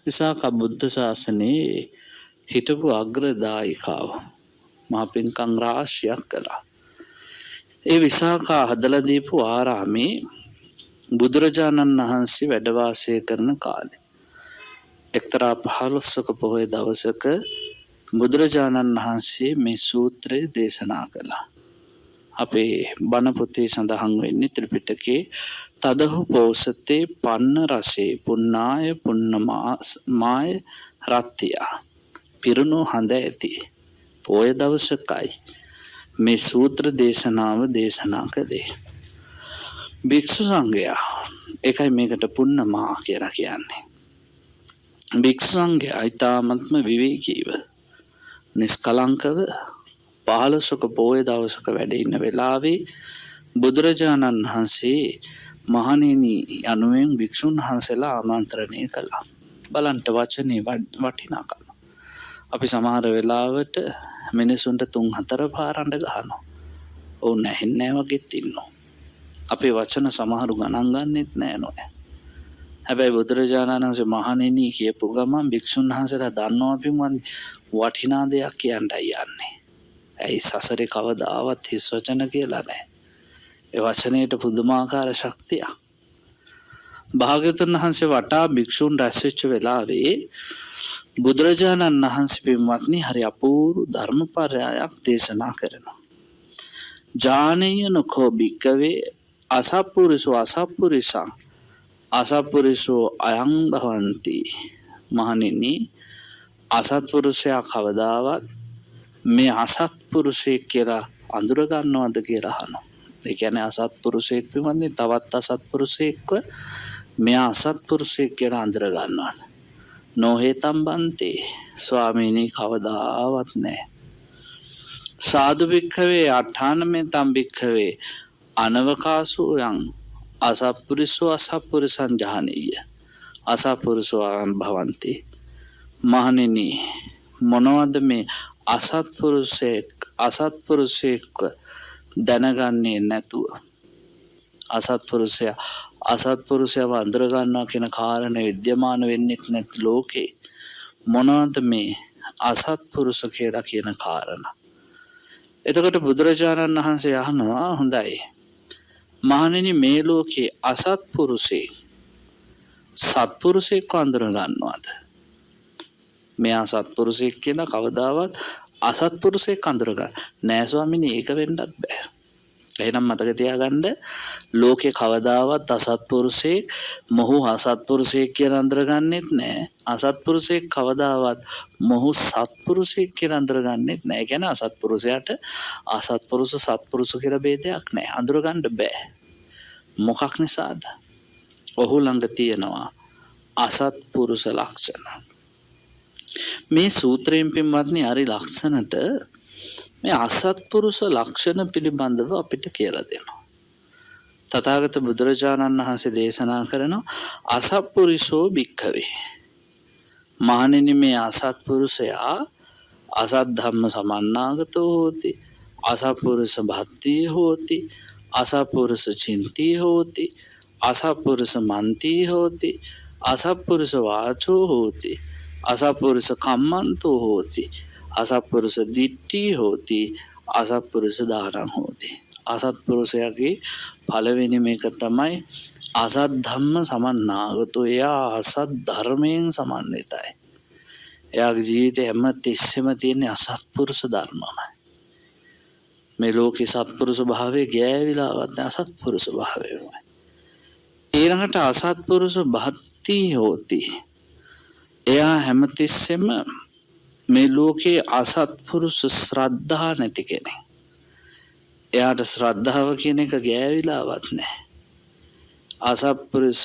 විසාකා බුද්ධ ශාසනයේ හිටපු අග්‍රදායිකාව මහ පින්කම් රාශියක් කළා. ඒ විසාකා හදලා දීපු ආරාමේ බුදුරජාණන් වහන්සේ වැඩ වාසය කරන කාලේ එක්තරා 15ක පොහොය දවසක බුදුරජාණන් වහන්සේ මේ සූත්‍රය දේශනා කළා. අපේ බණ පොතේ සඳහන් වෙන්නේ ත්‍රිපිටකේ තදහු පෝසතේ පන්න රසේ පුන්නාය පුන්නමාය රත්තිය පිරුණු හඳ ඇති පොය දවසකයි මේ සූත්‍ර දේශනාව දේශනා කළේ. භික්ෂු සංඝයා ඒකයි මේකට පුන්නමා කියලා කියන්නේ. භික්ෂු සංඝයා ඊ타ත්ම විවේකීව නිස්කලංකව 15ක පොය දවසක වැඩ ඉන්න වෙලාවේ බුදුරජාණන් වහන්සේ මහණෙනි යනුවෙන් භික්ෂුන් වහන්සේලා ආමන්ත්‍රණය කළා. බලන්ට වචනේ වටිනාකම. අපි සමහර වෙලාවට මිනිසුන්ට 3-4 පාරක් ගහනවා. ඕන නැහෙන්නේ නැහැ වගේත් ඉන්නවා. අපේ වචන සමහරු ගණන් ගන්නෙත් නෑ නෝනේ. හැබැයි බුදුරජාණන් වහන්සේ මහණෙනි කියපු ගමන් භික්ෂුන් වහන්සේලා දන්නවා පින්වත් වටිනා දෙයක් කියන්නයි යන්නේ. ඇයි සසරේ කවදාවත් හිස් වචන කියලා නැහැ. ඒ වචනේට පුදුමාකාර ශක්තියක්. භාග්‍යවතුන් වහන්සේ වටා භික්ෂුන් රැස් වෙච්ච වෙලාවේ බුදුරජාණන් වහන්සේ පින්වත්නි හරි අපූර්ව ධර්මපරයයක් දේශනා කරනවා. ජානේයනකෝ භික්කවේ අසප්පුරිසෝ අසප්පුරිසං අසප්පුරිසෝ අයං භවಂತಿ. මහණෙනි අසත්පුරුෂයා කවදාවත් මේ අසත්පුරුෂයෙක් කියලා අඳුර ගන්නවද කියලා අහනවා. ඒ කියන්නේ අසත්පුරුෂයෙක් පිළිබඳව තවත් අසත්පුරුෂයෙක්ව මෙයා අසත්පුරුෂයෙක් කියලා අඳුර ගන්නවද? නොහේතම් බන්ති. ස්වාමීනි කවදාවත් නැහැ. සාදු භික්ඛවේ අට්ඨානමේ තම් භික්ඛවේ අනවකාසෝ යං අසත්පුරුෂෝ අසත්පුරුෂං ජානීය අසත්පුරුෂෝ අයං භවಂತಿ. මහණෙනි මොනවද මේ අසත්පුරුෂයෙක් දැනගන්නේ නැතුව අසත්පුරුෂයව අඳුර ගන්නවා කියන කාරණේ විද්‍යමාන වෙන්නේ නැති ලෝකේ මොනවද මේ අසත්පුරුෂ කියලා කියන කාරණා. එතකොට බුදුරජාණන් වහන්සේ අහනවා හොඳයි මහණෙනි මේ ලෝකේ සත්පුරුෂයෙක් අඳුර ගන්නවද? මෙයා සත්පුරුෂයෙක් කියලා කවදාවත් අසත්පුරුෂයෙක් අඳුර ගන්න නෑ ස්වාමීනි. ඒක වෙන්නත් බෑ. එහෙනම් මතක තියාගන්න ලෝකේ කවදාවත් අසත්පුරුෂයෙක් මොහු අසත්පුරුෂයෙක් කියලා අඳුරගන්නෙත් නෑ. අසත්පුරුෂයෙක් කවදාවත් මොහු සත්පුරුෂයෙක් කියලා අඳුරගන්නෙත් නෑ. ඒ කියන්නේ අසත්පුරුෂයාට අසත්පුරුෂ සත්පුරුෂ කියලා ભેදයක් නෑ. අඳුරගන්න බෑ. මොකක් නිසාද? ඔහු ළඟ තියෙනවා අසත්පුරුෂ ලක්ෂණ. මේ සූත්‍රයෙන් පින්වත්නි හරි ලක්ෂණට මේ අසත්පුරුෂ ලක්ෂණ පිළිබඳව අපිට කියලා දෙනවා. තථාගත බුදුරජාණන් වහන්සේ දේශනා කරනවා අසත්පුරුෂෝ භික්ඛවේ. මහණෙනි මේ අසත්පුරුෂයා අසත් ධම්ම සමන්නාගතෝ හෝති අසත්පුරුෂ භක්තිය හෝති අසත්පුරුෂ චින්තිය හෝති අසත්පුරුෂ මන්තිය හෝති අසත්පුරුෂ වාචෝ හෝති අසත්පුරුෂ කම්මන්තෝ හෝති අසත්පුරුෂ දිට්ඨි හෝති අසත්පුරුෂ දානං හෝති. අසත්පුරුෂයාගේ පළවෙනි මේක තමයි අසත් ධම්ම සමන්නාගතෝ. එයා අසත් ධර්මයෙන් සමන්විතයි. එයාගේ ජීවිතේ හැම තිස්සෙම තියෙන අසත්පුරුෂ ධර්මමයි. මේ ලෝකේ සත්පුරුෂ භාවයේ ගෑවිලාවත් අසත්පුරුෂ භාවයමයි. ඊළඟට අසත්පුරුෂ භක්ති හෝති. එයා හැමතිස්සෙම මේ ලෝකේ අසත්පුරුෂ ශ්‍රද්ධා නැති කෙනෙක්. එයාට ශ්‍රද්ධාව කියන එක ගෑවිලාවත් නැහැ. අසත්පුරුෂ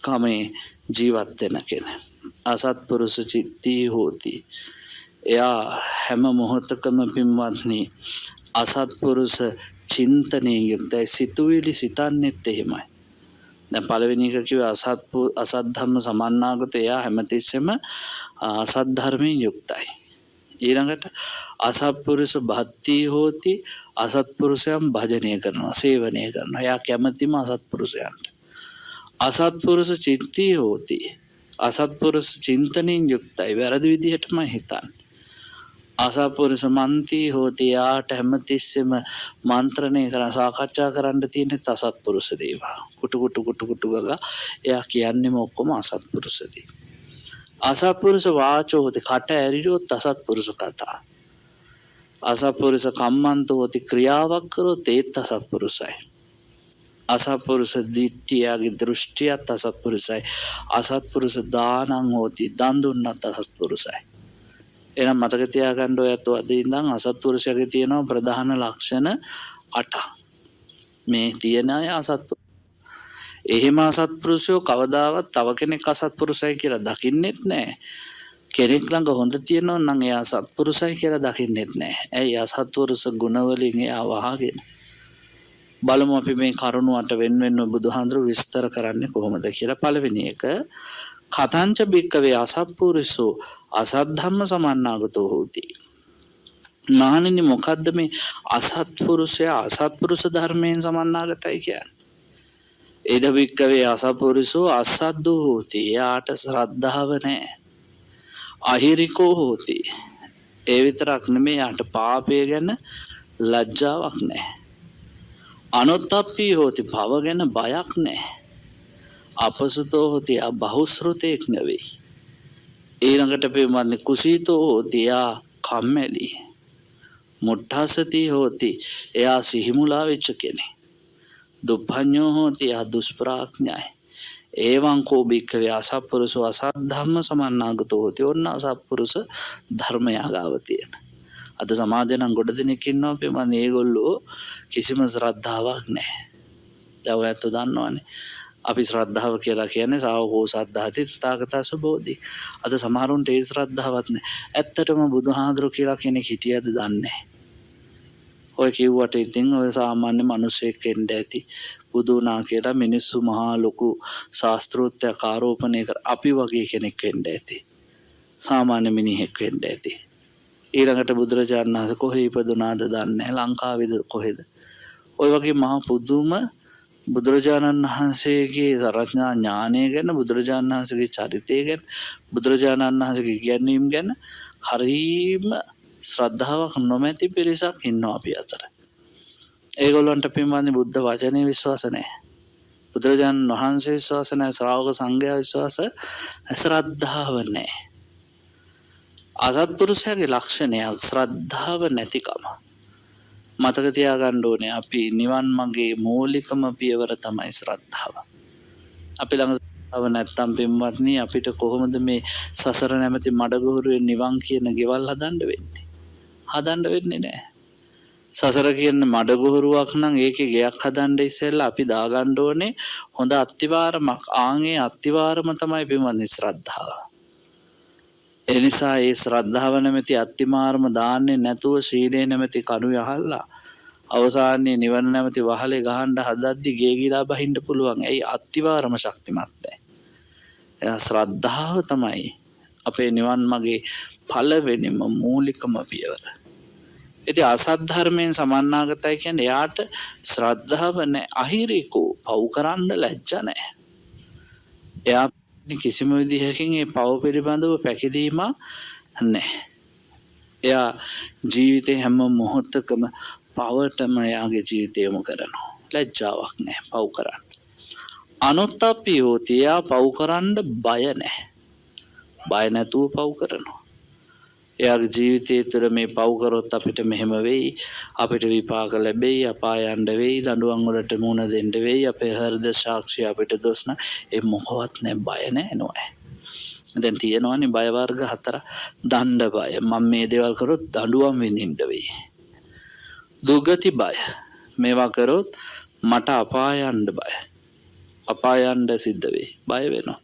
කමේ ජීවත් වෙන කෙනෙක්. අසත්පුරුෂ චිත්තී හෝති. එයා හැම මොහොතකම පින්වත්නි අසත්පුරුෂ චින්තනයේ යුක්තයි. සිතුවිලි සිතන්නෙත් එහෙමයි. දැන් පළවෙනි එක කිව්වේ අසත් ධම්ම සමන්නාගත. එයා හැමතිස්සෙම අසත් ධර්මයෙන් යුක්තයි. ඊළඟට අසත්පුරුෂ භක්ති හෝති. අසත්පුරුෂයන් භජනය කරනවා, සේවනය කරනවා. එයා කැමැතිම අසත්පුරුෂයන්ට. අසත්පුරුෂ චිත්ති හෝති. අසත්පුරුෂ චින්තනයෙන් යුක්තයි. වැරදි විදිහටම හිතන්නේ. අසත්පුරුෂ මන්ති හෝති යාට හැමතිස්සෙම මන්ත්‍රණය කරන සාකච්ඡා කරන්න තියෙන අසත්පුරුෂ දේවල්. කුටු ගගා එයා කියන්නේම ඔක්කොම අසත්පුරුෂ දේ. අසත්පුරුෂ වාචෝ හෝති කට ඇරියොත් අසත්පුරුෂ කතා. අසත්පුරුෂ කම්මන්තෝ හෝති ක්‍රියාවක් කරොත් ඒත් අසත්පුරුෂයි. අසත්පුරුෂ දිට්ඨියගේ දෘෂ්ටියත් අසත්පුරුෂයි. අසත්පුරුෂ දානං හෝති දන් දුන්නත් අසත්පුරුෂයි. එහෙනම් මතක තියාගන්න ඔයත් අද ඉඳන් අසත්පුරුෂයාගේ තියෙන ප්‍රධාන ලක්ෂණ 8ක්. මේ තියෙන අය අසත්පුරුෂ. එහෙම අසත්පුරුෂයෝ කවදාවත් තව කෙනෙක් අසත්පුරුෂයි කියලා දකින්නෙත් නැහැ. කෙනෙක් ළඟ හොඳ තියෙනවා නම් එයා සත්පුරුෂයි කියලා දකින්නෙත් නැහැ. ඇයි අසත්පුරුෂ ගුණ වලින් එයා වහගෙන. බලමු අපි මේ කරුණ 8 වෙන බුදුහාඳුරු විස්තර කරන්නේ කොහොමද කියලා. පළවෙනි එක කතංච බික්කවේ අසත්පුරුෂෝ අසද්ධම්ම සමන්නාගතෝ හෝති. නානනි මොකද්ද මේ අසත්පුරුෂයා අසත්පුරුෂ ධර්මයෙන් සමන්නාගතයි කියන්නේ? ඒද බික්කවේ අසත්පුරුෂෝ අසද්දෝ හෝති. යාට ශ්‍රද්ධාව නැහැ. අහිරිකෝ හෝති. ඒ විතරක් නෙමෙයි යාට පාපය ගැන ලැජ්ජාවක් නැහැ. අනුත්තප්පී හෝති භව ගැන බයක් නැහැ. අපසුතෝ හෝති බහුශ්‍රුතෙක් නෙවෙයි. ඊළඟට පිළිමන්නේ කුසීතෝ හෝති එයා කම්මැලි. මුට්ඨසති හෝති එයා සිහිමුලා වෙච්ච කෙනෙක්. දුප්පඤ්ඤෝ හෝති එයා දුෂ්ප්‍රඥයි. එවං කෝ බික්ඛවේ අසත්පුරුෂෝ අසද්ධම්ම සමන්නාගතෝ හෝති. ඔන්න අසත්පුරුෂ ධර්මයා ගාව තියෙන. අද සමාජේ නම් ගොඩ දෙනෙක් ඉන්නවා පිළිමන්නේ ඒගොල්ලෝ කිසිම ශ්‍රද්ධාවක් නැහැ. දැන් ඔයත් දන්නවනේ. අපි ශ්‍රද්ධාව කියලා කියන්නේ සාවකෝ සද්ධාති තථාගතස්ස බෝධි. අද සමහරුන්ට ඒ ශ්‍රද්ධාවක් නැහැ. ඇත්තටම බුදුහාඳුරු කියලා කෙනෙක් හිටියද දන්නේ නැහැ. ඔය කිව්වට ඉතින් ඔය සාමාන්‍ය මිනිස්සෙක් වෙන්න ඇති. බුදු වුණා කියලා මිනිස්සු මහා ලොකු ශාස්ත්‍රෝත්යක් ආරෝපණය කර අපි වගේ කෙනෙක් වෙන්න ඇති. සාමාන්‍ය මිනිහෙක් වෙන්න ඇති. ඊළඟට බුදුරජාණන් වහන්සේ කොහේ ඉපදුනාද දන්නේ නැහැ. ලංකාවේද කොහෙද? ඔය වගේ මහා පුදුම බුදුරජාණන් වහන්සේගේ සරඥා ඥානය ගැන බුදුරජාණන් වහන්සේගේ චරිතය ගැන බුදුරජාණන් වහන්සේගේ ඉගැන්වීම් ගැන හරීම ශ්‍රද්ධාවක් නොමැති පිරිසක් ඉන්නවා අපි අතර. ඒගොල්ලන්ට පින්වත්නි බුද්ධ වචනේ විශ්වාස නැහැ. බුදුරජාණන් වහන්සේ විශ්වාස නැහැ. ශ්‍රාවක සංඝයා විශ්වාස ශ්‍රද්ධාව නැහැ. අසත්පුරුෂයාගේ ලක්ෂණයක් ශ්‍රද්ධාව නැතිකම. මතක තියාගන්න ඕනේ අපි නිවන් මාගේ මූලිකම පියවර තමයි ශ්‍රද්ධාව. අපි ළඟ ශ්‍රද්ධාව නැත්තම් පින්වත්නි අපිට කොහොමද මේ සසර නැමැති මඩගහුරුවේ නිවන් කියන ගෙවල් හදන්න වෙන්නේ? හදන්න වෙන්නේ නැහැ. සසර කියන මඩගහුරුවක් නම් ඒකේ ගෙයක් හදන්න ඉස්සෙල්ලා අපි දාගන්න ඕනේ හොඳ අත්තිවාරමක්. ආන්ගේ අත්තිවාරම තමයි පින්වත්නි ශ්‍රද්ධාව. එනිසා ඒ ශ්‍රද්ධාව නැමැති අත්තිමාරම දාන්නේ නැතුව සීලේ නැමැති කණු යහල්ලා අවසානයේ නිවන නැමැති වහලේ ගහන්න හදද්දි ගේ ගිලා බහින්න පුළුවන්. ඇයි? අත්තිවාරම ශක්තිමත් නැහැ. එයා ශ්‍රද්ධාව තමයි අපේ නිවන් මාගේ පළවෙනිම මූලිකම පියවර. ඉතින් අසත් ධර්මයෙන් සමන්නාගතයි කියන්නේ එයාට ශ්‍රද්ධාව නැහැ. අහිරිකෝ පව් කරන්න ලැජ්ජ නැහැ. එයා කිසිම විදිහකින් ඒ පව පිළිබඳව පැකිලීමක් නැහැ. එයා ජීවිතේ හැම මොහොතකම පවටම එයාගේ ජීවිතය යොමු කරනවා. ලැජ්ජාවක් නැහැ පව කරන්න. අනුත්තප්පී හෝති එයා පව කරන්න බය නැහැ. බය නැතුව පව කරනවා. එයාගේ ජීවිතය තුළ මේ පව කරොත් අපිට මෙහෙම වෙයි, අපිට විපාක ලැබෙයි, අපාය යන්න වෙයි, දඬුවම් වලට මුහුණ දෙන්න වෙයි, අපේ හෘද සාක්ෂිය අපිට දොස්න ඒ මොකවත් නැහැ. බය නැහැ නෝයි. දැන් තියෙනවනේ බය වර්ග 4. දණ්ඩ බය. මම මේ දේවල් කරොත් දඬුවම් විඳින්න වෙයි. දුගති බය. මේවා කරොත් මට අපාය යන්න බය. අපාය යන්න සිද්ධ වෙයි. බය වෙනවා.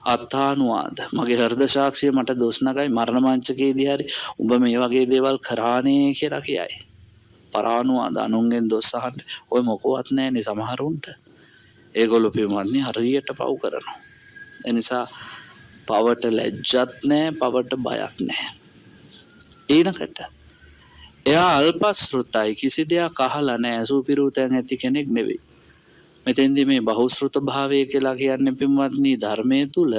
අත්තානුවාද. මගේ හෘද සාක්ෂිය මට දොස් නගයි මරණ මංචකයේදී හරි උඹ මේ වගේ දේවල් කරානේ කියලා කියයි. පරානුවාද. අනුන්ගෙන් දොස් අහන්න ඔය මොකවත් නැහැනේ සමහරුන්ට. ඒගොල්ලෝ පියමන්නේ හරියට පව් කරනවා. ඒ නිසා පවට ලැජ්ජත් නැහැ, පවට බයක් නැහැ. ඊළඟට එයා අල්පශ්‍රුතයි. කිසි දෙයක් අහලා නැහැ. සූපිරූතයන් ඇති කෙනෙක් නෙවෙයි. මෙතෙන්දී මේ බහුශ්‍රුත භාවය කියලා කියන්නේ පින්වත්නි ධර්මයේ තුල